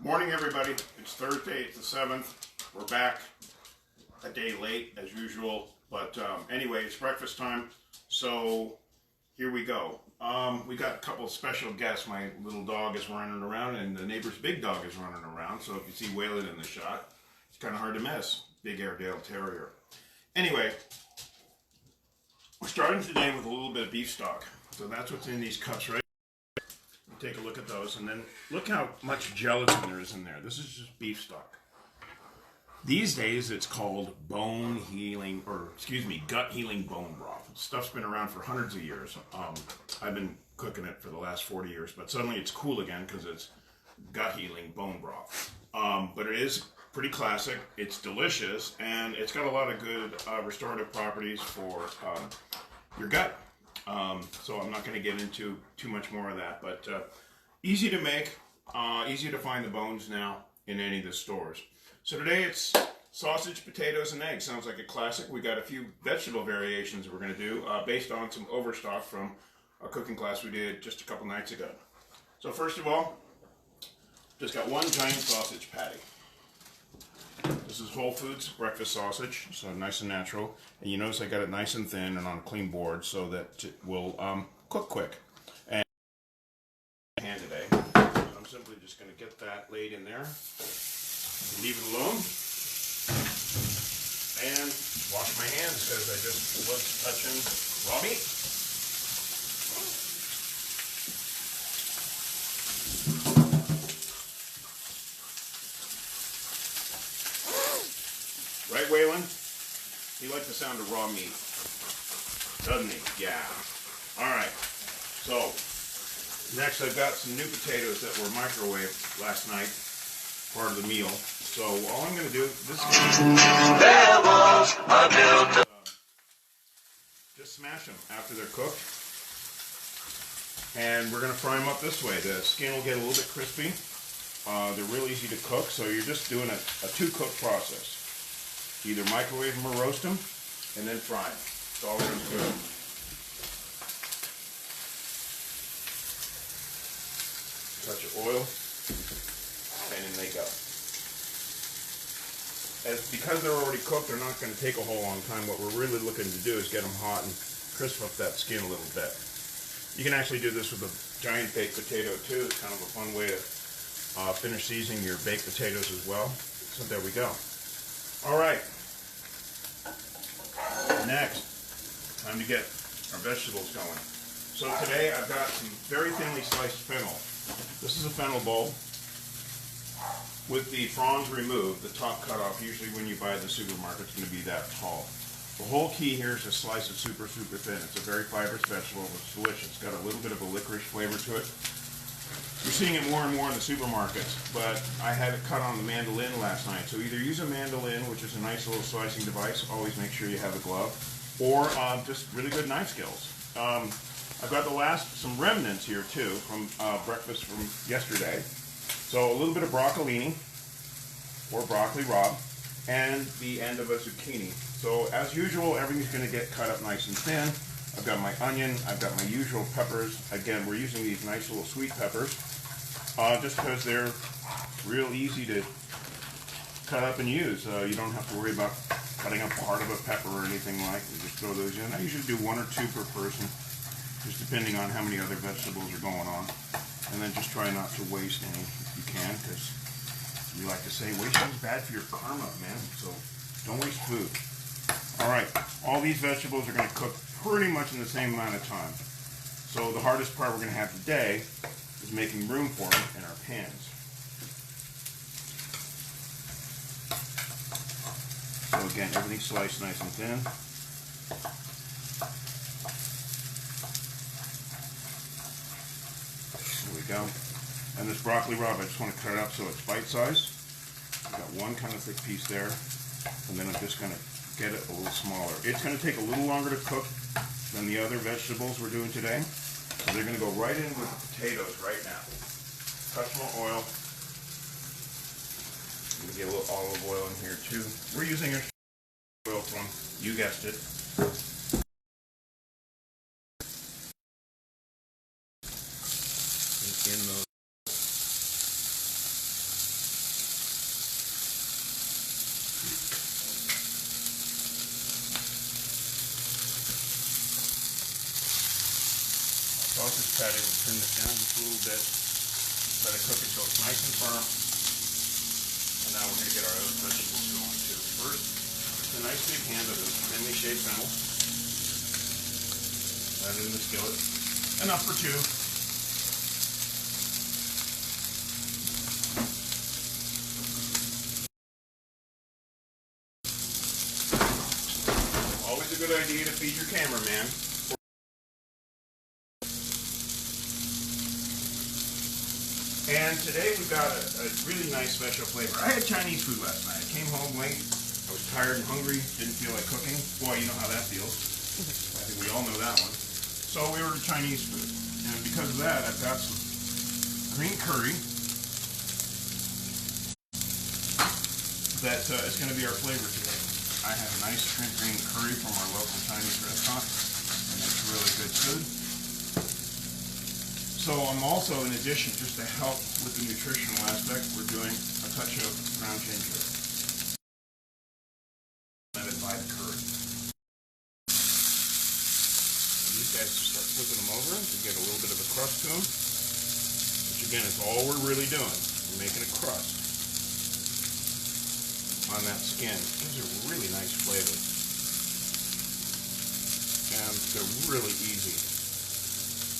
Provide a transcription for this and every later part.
Morning, everybody. It's Thursday. It's the 7th. We're back a day late, as usual. But anyway, it's breakfast time. So here we go. We got a couple of special guests. My little dog is running around, and the neighbor's big dog is running around. So if you see Waylon in the shot, it's kind of hard to miss. Big Airedale Terrier. Anyway, we're starting today with a little bit of beef stock. So that's what's in these cups, right? Take a look at those, and then look how much gelatin there is in there. This is just beef stock. These days it's called gut healing bone broth. Stuff's been around for hundreds of years. I've been cooking it for the last 40 years, but suddenly it's cool again because it's gut healing bone broth. But it is pretty classic. It's delicious, and it's got a lot of good restorative properties for your gut. So I'm not going to get into too much more of that, but easy to make, easy to find the bones now in any of the stores. So today it's sausage, potatoes, and eggs. Sounds like a classic. We got a few vegetable variations that we're going to do based on some overstock from a cooking class we did just a couple nights ago. So first of all, just got one giant sausage patty. This is Whole Foods breakfast sausage, so nice and natural. And you notice I got it nice and thin and on a clean board so that it will cook quick. And hand today, so I'm simply just going to get that laid in there, leave it alone, and wash my hands because I just was touching raw meat. Right, Waylon? You like the sound of raw meat, doesn't he? Yeah. All right. So, next I've got some new potatoes that were microwaved last night, part of the meal. So all I'm going to do, this is just smash them after they're cooked. And we're going to fry them up this way. The skin will get a little bit crispy. They're real easy to cook, so you're just doing a two-cook process. Either microwave them or roast them, and then fry them. That's all we're going to do. Touch of oil, and in they go. Because they're already cooked, they're not going to take a whole long time. What we're really looking to do is get them hot and crisp up that skin a little bit. You can actually do this with a giant baked potato too. It's kind of a fun way to finish seasoning your baked potatoes as well. So there we go. All right. Next, time to get our vegetables going. So today I've got some very thinly sliced fennel. This is a fennel bowl with the fronds removed, the top cut off. Usually when you buy at the supermarket, it's going to be that tall. The whole key here is to slice it super, super thin. It's a very fibrous vegetable. It's delicious. It's got a little bit of a licorice flavor to it. You're seeing it more and more in the supermarkets, but I had it cut on the mandolin last night. So either use a mandolin, which is a nice little slicing device. Always make sure you have a glove, or just really good knife skills. I've got some remnants here too from breakfast from yesterday. So a little bit of broccolini, or broccoli rabe, and the end of a zucchini. So as usual, everything's going to get cut up nice and thin. I've got my onion, I've got my usual peppers. Again, we're using these nice little sweet peppers, just because they're real easy to cut up and use. You don't have to worry about cutting up part of a pepper or anything like that. You just throw those in. I usually do 1 or 2 per person, just depending on how many other vegetables are going on. And then just try not to waste any if you can, because we like to say wasting is bad for your karma, man. So don't waste food. All right, all these vegetables are going to cook pretty much in the same amount of time. So the hardest part we're going to have today is making room for them in our pans. So again, everything sliced nice and thin. There we go. And this broccoli rabe, I just want to cut it up so it's bite-sized. I've got one kind of thick piece there, and then I'm just going to get it a little smaller. It's going to take a little longer to cook than the other vegetables we're doing today. So they're going to go right in with the potatoes right now. Touch more oil. I'm going to get a little olive oil in here too. We're using our oil from, you guessed it, in those. sausage patty. We'll turn it down just a little bit. Let it cook until it's nice and firm. And now we're going to get our other vegetables going too. First, a nice big hand of the thinly shaved fennel. Add it in the skillet. Enough for two. Always a good idea to feed your cameraman. And today we've got a really nice special flavor. I had Chinese food last night. I came home late. I was tired and hungry. Didn't feel like cooking. Boy, you know how that feels. I think we all know that one. So we ordered Chinese food. And because of that, I've got some green curry that is going to be our flavor today. I have a nice shrimp green curry from our local Chinese restaurant. And it's really good food. So I'm also, in addition, just to help with the nutritional aspect, we're doing a touch of ground ginger. Let it by the curry. And these guys start flipping them over to get a little bit of a crust to them. Which again is all we're really doing. We're making a crust on that skin. It gives a really nice flavor. And they're really easy.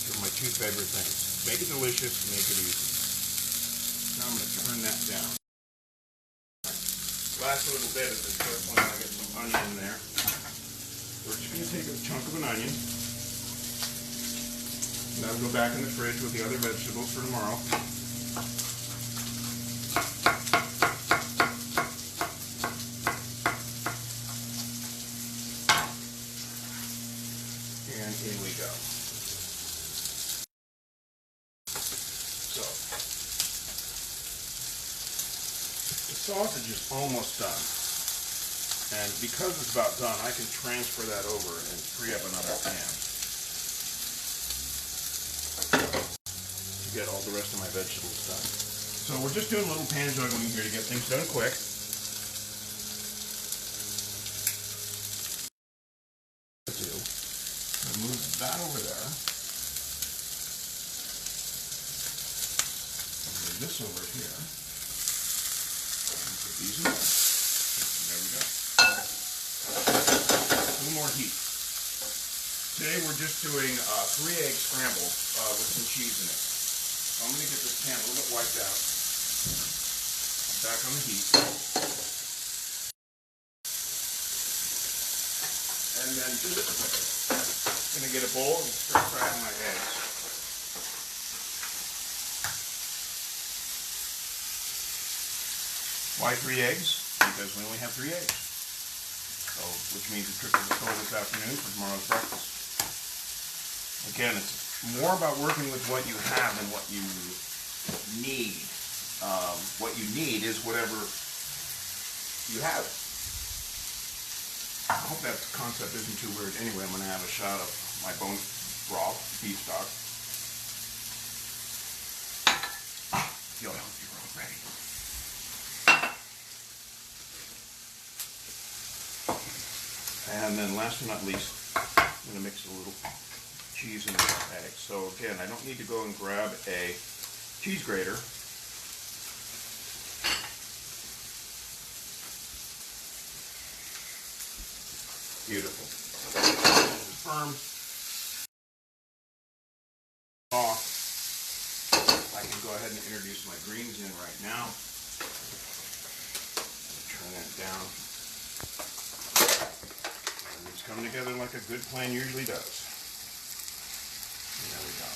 They're my two favorite things. Make it delicious, make it easy. Now I'm going to turn that down. Last little bit is the cook when I get some onion in there. We're just going to take a chunk of an onion. And that'll go back in the fridge with the other vegetables for tomorrow. And in we go. So, the sausage is almost done. And because it's about done, I can transfer that over and free up another pan to get all the rest of my vegetables done. So we're just doing a little pan juggling here to get things done quick. Move that over there. Move this over here. And put these in there. There we go. A little more heat. Today we're just doing 3 egg scramble with some cheese in it. So I'm going to get this pan a little bit wiped out. Back on the heat. And then I'm going to get a bowl and start frying my eggs. Why 3 eggs? Because we only have 3 eggs. So, which means a trip to the store this afternoon for tomorrow's breakfast. Again, it's more about working with what you have than what you need. What you need is whatever you have. I hope that concept isn't too weird. Anyway, I'm going to have a shot of my bone broth, beef stock. I feel healthy, we're all ready. And then last but not least, I'm going to mix a little cheese in this egg. So again, I don't need to go and grab a cheese grater. Beautiful. It's firm. Off. I can go ahead and introduce my greens in right now. Turn that down. And it's coming together like a good plan usually does. And there we go.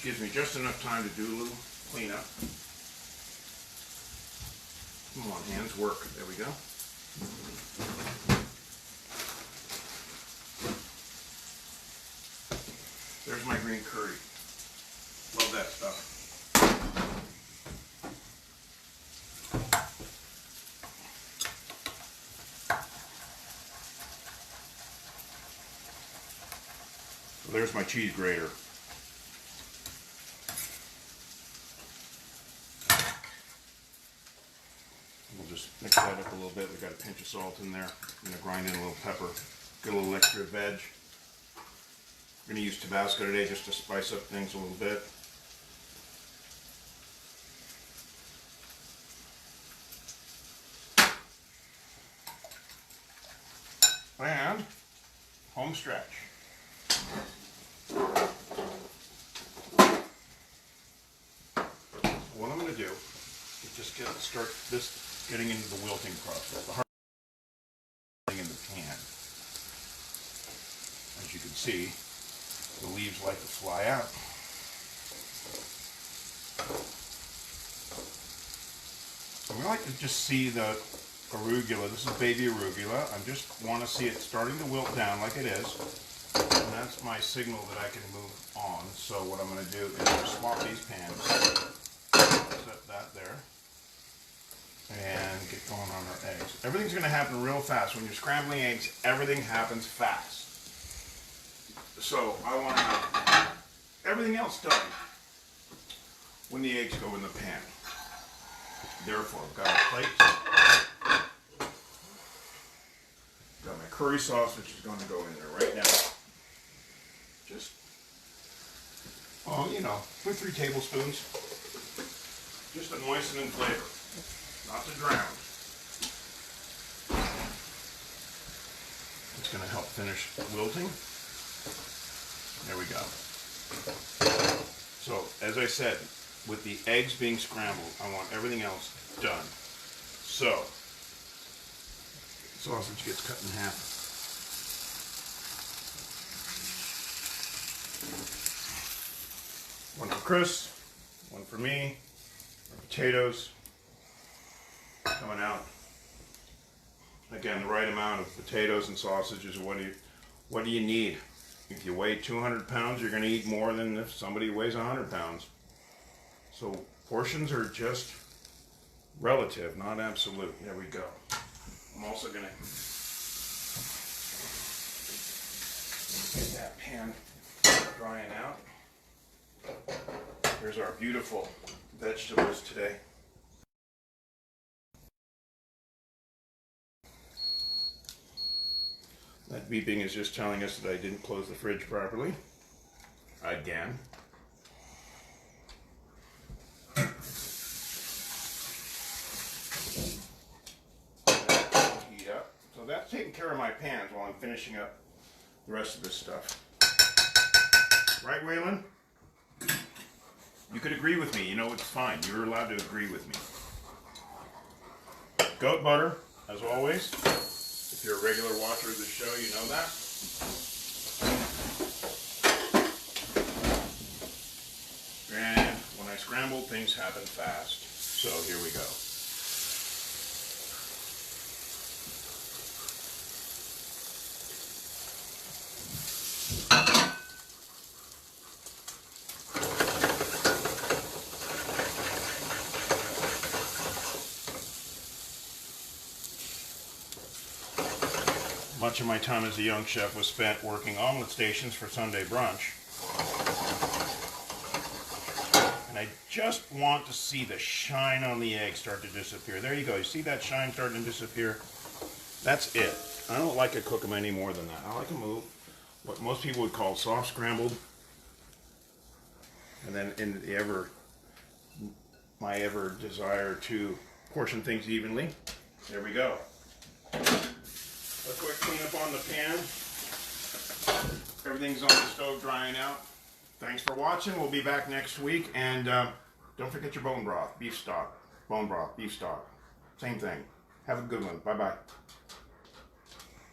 Gives me just enough time to do a little cleanup. Come on, hands, work. There we go. There's my green curry. Love that stuff. So there's my cheese grater. just mix that up a little bit. We've got a pinch of salt in there. I'm going to grind in a little pepper. Get a little extra veg. I'm going to use Tabasco today just to spice up things a little bit. And home stretch. What I'm going to do is just start getting into the wilting process. The hard thing in the pan. As you can see, the leaves like to fly out. And we like to just see the arugula. This is baby arugula. I just want to see it starting to wilt down like it is. And that's my signal that I can move on. So what I'm going to do is just swap these pans. Set that there. And get going on our eggs. Everything's going to happen real fast. When you're scrambling eggs, everything happens fast. So I want to have everything else done when the eggs go in the pan. Therefore, I've got a plate. Got my curry sauce, which is going to go in there right now. Just, oh, you know, 2 or 3 tablespoons. Just to moisten in flavor, not to drown. It's going to help finish wilting. There we go. So, as I said, with the eggs being scrambled, I want everything else done. So, sausage gets cut in half. One for Chris, one for me. Our potatoes coming out. Again, the right amount of potatoes and sausages. What do you need? If you weigh 200 pounds, you're going to eat more than if somebody weighs 100 pounds. So portions are just relative, not absolute. There we go. I'm also going to get that pan drying out. Here's our beautiful vegetables today. That beeping is just telling us that I didn't close the fridge properly. Again. Heat up. So that's taking care of my pans while I'm finishing up the rest of this stuff. Right, Waylon? You could agree with me. You know, it's fine. You're allowed to agree with me. Goat butter, as always. If you're a regular watcher of the show, you know that. And when I scramble, things happen fast. So here we go. Much of my time as a young chef was spent working omelet stations for Sunday brunch. And I just want to see the shine on the egg start to disappear. There you go. You see that shine starting to disappear? That's it. I don't like to cook them any more than that. I like them what most people would call soft scrambled. And then in my ever desire to portion things evenly. There we go. A quick cleanup on the pan. Everything's on the stove drying out. Thanks for watching. We'll be back next week. And don't forget your bone broth, beef stock. Bone broth, beef stock. Same thing. Have a good one. Bye-bye.